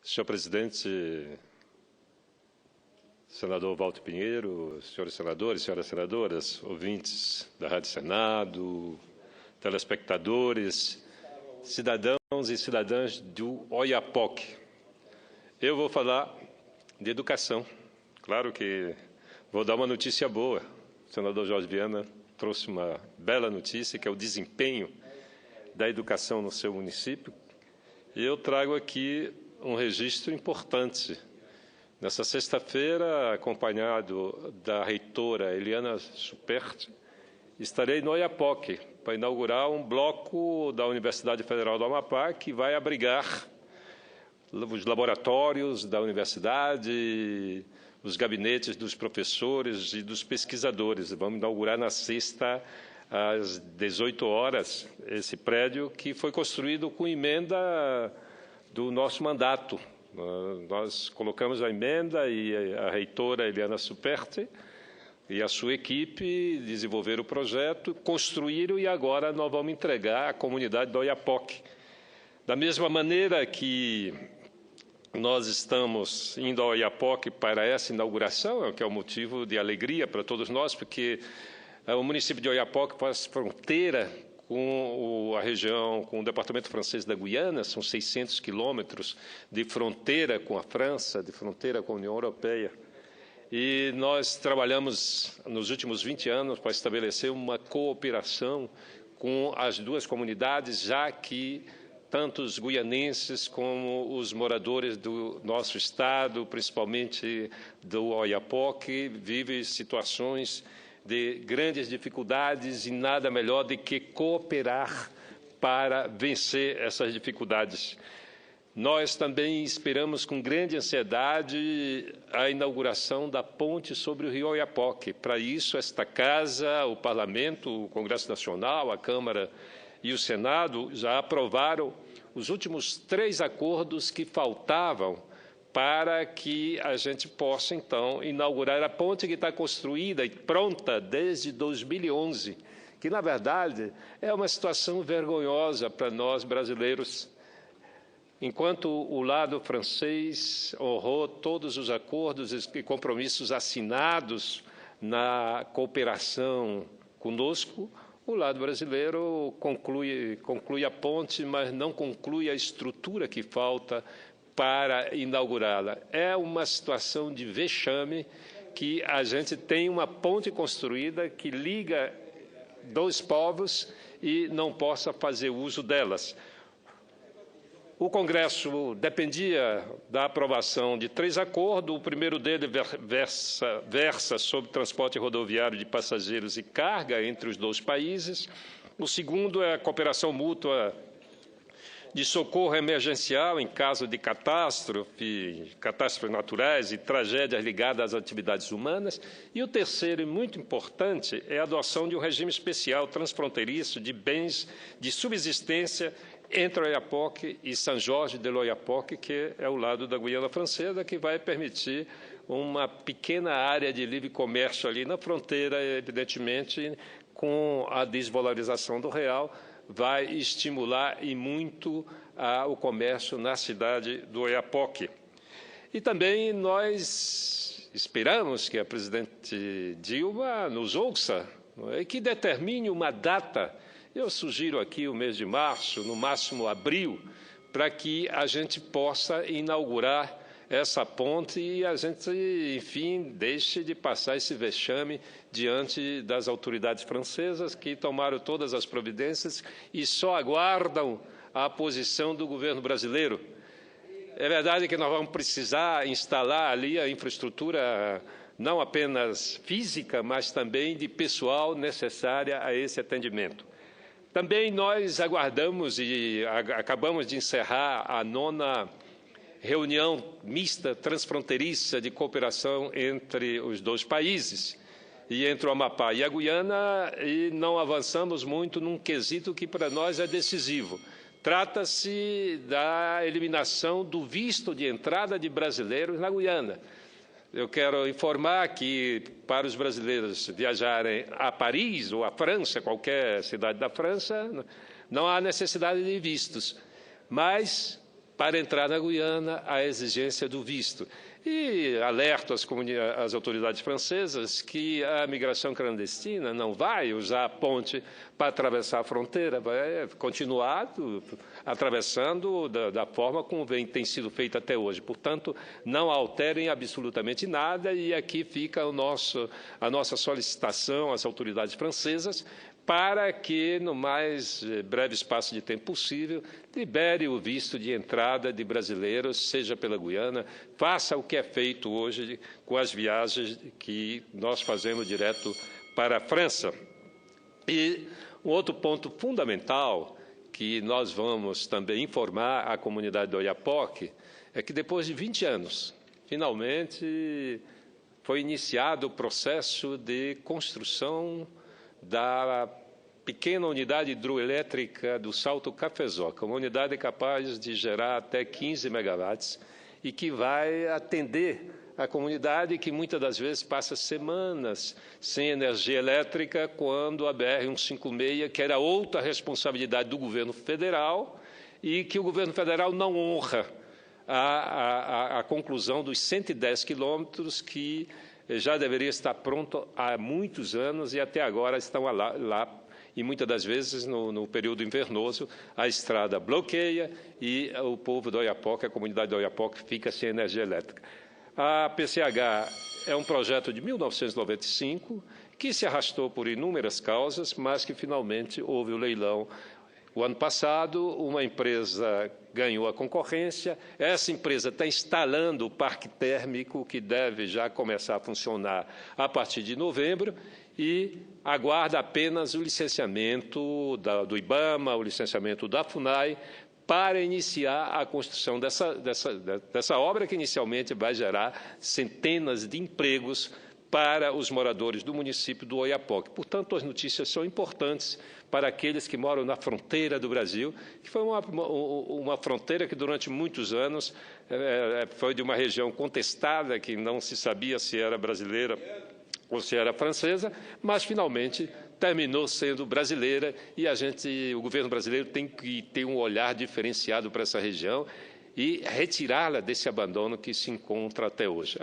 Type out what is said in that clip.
Senhor presidente, senador Walter Pinheiro, senhores senadores, senhoras senadoras, ouvintes da Rádio Senado, telespectadores, cidadãos e cidadãs do Oiapoque. Eu vou falar de educação. Claro que vou dar uma notícia boa. O senador Jorge Viana trouxe uma bela notícia, que é o desempenho da educação no seu município. E eu trago aqui um registro importante. Nessa sexta-feira, acompanhado da reitora Eliana Superti, estarei no Oiapoque para inaugurar um bloco da Universidade Federal do Amapá que vai abrigar os laboratórios da universidade, os gabinetes dos professores e dos pesquisadores. Vamos inaugurar na sexta, às 18 horas, esse prédio que foi construído com emenda do nosso mandato. Nós colocamos a emenda e a reitora Eliana Superti e a sua equipe desenvolveram o projeto, construíram e agora nós vamos entregar à comunidade do Oiapoque. Da mesma maneira que nós estamos indo ao Oiapoque para essa inauguração, que é um motivo de alegria para todos nós, porque o município de Oiapoque faz fronteira com a região, com o departamento francês da Guiana, são 600 quilômetros de fronteira com a França, de fronteira com a União Europeia. E nós trabalhamos nos últimos 20 anos para estabelecer uma cooperação com as duas comunidades, já que tanto os guianenses como os moradores do nosso estado, principalmente do Oiapoque, vivem situações de grandes dificuldades e nada melhor do que cooperar para vencer essas dificuldades. Nós também esperamos com grande ansiedade a inauguração da ponte sobre o rio Oiapoque. Para isso, esta Casa, o Parlamento, o Congresso Nacional, a Câmara e o Senado já aprovaram os últimos 3 acordos que faltavam para que a gente possa, então, inaugurar a ponte que está construída e pronta desde 2011, que, na verdade, é uma situação vergonhosa para nós brasileiros. Enquanto o lado francês honrou todos os acordos e compromissos assinados na cooperação conosco, o lado brasileiro conclui a ponte, mas não conclui a estrutura que falta para inaugurá-la. É uma situação de vexame que a gente tem uma ponte construída que liga 2 povos e não possa fazer uso delas. O Congresso dependia da aprovação de 3 acordos. O primeiro dele versa sobre transporte rodoviário de passageiros e carga entre os 2 países. O segundo é a cooperação mútua de socorro emergencial em caso de catástrofes naturais e tragédias ligadas às atividades humanas. E o terceiro, e muito importante, é a adoção de um regime especial transfronteiriço de bens de subsistência entre Oiapoque e São Jorge de l'Oyapock, que é o lado da Guiana Francesa, que vai permitir uma pequena área de livre comércio ali na fronteira, evidentemente, com a desvalorização do real, vai estimular e muito o comércio na cidade do Oiapoque. E também nós esperamos que a presidente Dilma nos ouça e que determine uma data. Eu sugiro aqui o mês de março, no máximo abril, para que a gente possa inaugurar essa ponte e a gente, enfim, deixe de passar esse vexame diante das autoridades francesas que tomaram todas as providências e só aguardam a posição do governo brasileiro. É verdade que nós vamos precisar instalar ali a infraestrutura não apenas física, mas também de pessoal necessária a esse atendimento. Também nós aguardamos e acabamos de encerrar a 9ª reunião mista transfronteiriça de cooperação entre os 2 países, e entre o Amapá e a Guiana, e não avançamos muito num quesito que para nós é decisivo. Trata-se da eliminação do visto de entrada de brasileiros na Guiana. Eu quero informar que, para os brasileiros viajarem a Paris ou a França, qualquer cidade da França, não há necessidade de vistos. Mas para entrar na Guiana a exigência do visto. E alerto às autoridades francesas que a migração clandestina não vai usar a ponte para atravessar a fronteira, vai continuar atravessando da forma como tem sido feito até hoje. Portanto, não alterem absolutamente nada e aqui fica a nossa solicitação às autoridades francesas para que, no mais breve espaço de tempo possível, libere o visto de entrada de brasileiros, seja pela Guiana, faça o que é feito hoje com as viagens que nós fazemos direto para a França. E um outro ponto fundamental que nós vamos também informar a comunidade do Oiapoque é que, depois de 20 anos, finalmente foi iniciado o processo de construção da pequena unidade hidroelétrica do Salto Cafezóca, uma unidade capaz de gerar até 15 megawatts e que vai atender a comunidade que muitas das vezes passa semanas sem energia elétrica, quando a BR-156, que era outra responsabilidade do governo federal, e que o governo federal não honra a conclusão dos 110 quilômetros que já deveria estar pronto há muitos anos e até agora estão lá e muitas das vezes no período invernoso a estrada bloqueia e o povo do Oiapoque, a comunidade do Oiapoque, fica sem energia elétrica. A PCH é um projeto de 1995 que se arrastou por inúmeras causas, mas que finalmente houve o leilão. O ano passado, uma empresa ganhou a concorrência. Essa empresa está instalando o parque térmico, que deve já começar a funcionar a partir de novembro, e aguarda apenas o licenciamento do IBAMA, o licenciamento da FUNAI, para iniciar a construção dessa obra, que inicialmente vai gerar centenas de empregos para os moradores do município do Oiapoque. Portanto, as notícias são importantes para aqueles que moram na fronteira do Brasil, que foi uma fronteira que durante muitos anos foi de uma região contestada, que não se sabia se era brasileira ou se era francesa, mas finalmente terminou sendo brasileira e o governo brasileiro tem que ter um olhar diferenciado para essa região e retirá-la desse abandono que se encontra até hoje.